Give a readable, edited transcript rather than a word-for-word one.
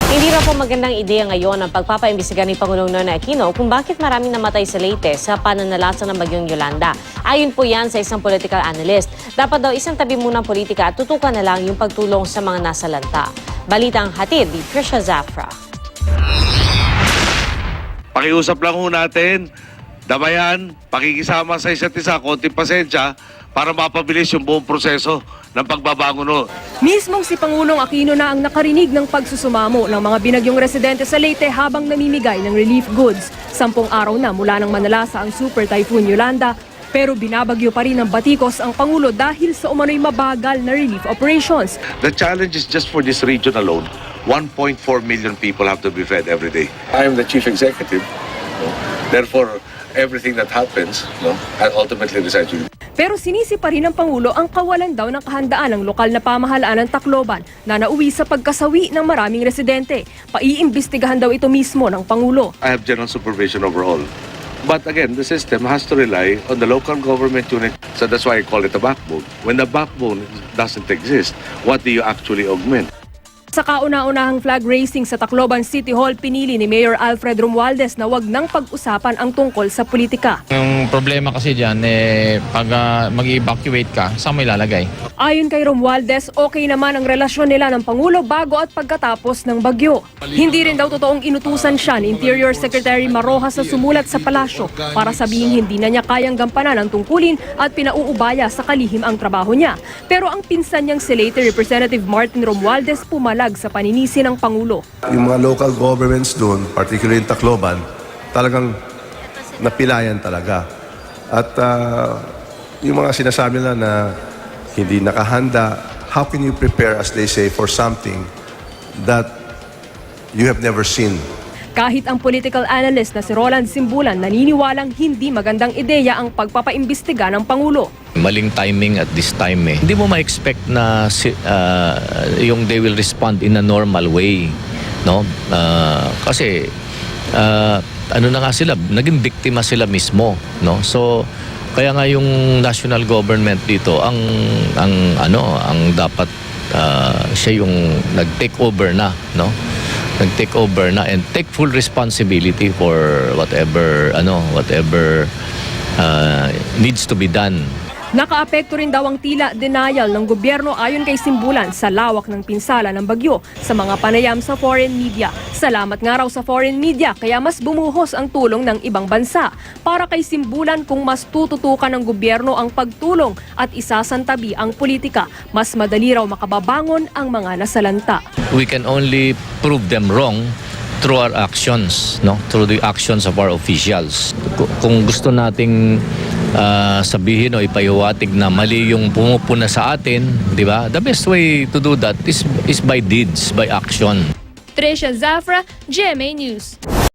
Hindi raw po magandang ideya ngayon ang pagpapaimbestiga ni Pangulong Noynoy Aquino kung bakit maraming namatay sa Leyte sa pananalasa ng bagyong Yolanda. Ayon po yan sa isang political analyst. Dapat daw isang tabi muna ang politika at tutukan na lang yung pagtulong sa mga nasalanta. Balitang hatid ni Trisha Zafra. Pakiusap lang ho natin, damayan, pakikisama sa isa't isa, konting pasensya para mapabilis yung buong proseso ng pagbabangon ho. Mismong si Pangulong Aquino na ang nakarinig ng pagsusumamo ng mga binagyong residente sa Leyte habang namimigay ng relief goods. 10 araw na mula nang manalasa ang Super Typhoon Yolanda, pero binabagyo pa rin ng batikos ang Pangulo dahil sa umano'y mabagal na relief operations. The challenge is just for this region alone. 1.4 million people have to be fed every day. I am the chief executive. Therefore, everything that happens, I ultimately decide to. Pero sinisi pa rin ng Pangulo ang kawalan daw ng kahandaan ng lokal na pamahalaan ng Tacloban na nauwi sa pagkasawi ng maraming residente. Paiimbestigahan daw ito mismo ng Pangulo. I have general supervision overall. But again, the system has to rely on the local government unit. So that's why I call it a backbone. When the backbone doesn't exist, what do you actually augment? Sa kauna-unahang flag raising sa Tacloban City Hall, pinili ni Mayor Alfred Romualdez na wag nang pag-usapan ang tungkol sa politika. Yung problema kasi dyan, pag mag-evacuate ka, saan mo ilalagay? Ayon kay Romualdez, okay naman ang relasyon nila ng Pangulo bago at pagkatapos ng bagyo. Hindi rin daw totoong inutusan siya ni Interior Secretary Marojas sa sumulat sa palasyo para sabihin hindi na niya kayang gampanan ang tungkulin at pinauubaya sa kalihim ang trabaho niya. Pero ang pinsan niyang si Leyte Representative Martin Romualdez pumalag sa paninisi ng Pangulo. Yung mga local governments doon, particularly in Tacloban, talagang napilayan talaga. At yung mga sinasabi nila na hindi nakahanda, how can you prepare, as they say, for something that you have never seen? Kahit ang political analyst na si Roland Simbulan naniniwalang hindi magandang ideya ang pagpapaimbestiga ng Pangulo. Maling timing at this time eh. Hindi mo ma-expect na yung they will respond in a normal way, no? Kasi ano na nga sila, naging biktima sila mismo, no? So kaya nga yung national government dito ang dapat siya yung nag-take over na, no? Nag-take over na and take full responsibility for whatever needs to be done. Nakaapekto rin daw ang tila denial ng gobyerno ayon kay Simbulan sa lawak ng pinsala ng bagyo sa mga panayam sa foreign media. Salamat nga raw sa foreign media kaya mas bumuhos ang tulong ng ibang bansa. Para kay Simbulan, kung mas tututukan ng gobyerno ang pagtulong at isasantabi ang politika, mas madali raw makababangon ang mga nasalanta. We can only prove them wrong through our actions, no? Through the actions of our officials. Kung gusto nating sabihin o ipahiwatig na mali yung pumupuna sa atin, di ba? The best way to do that is by deeds, by action. Trisha Zafra, GMA News.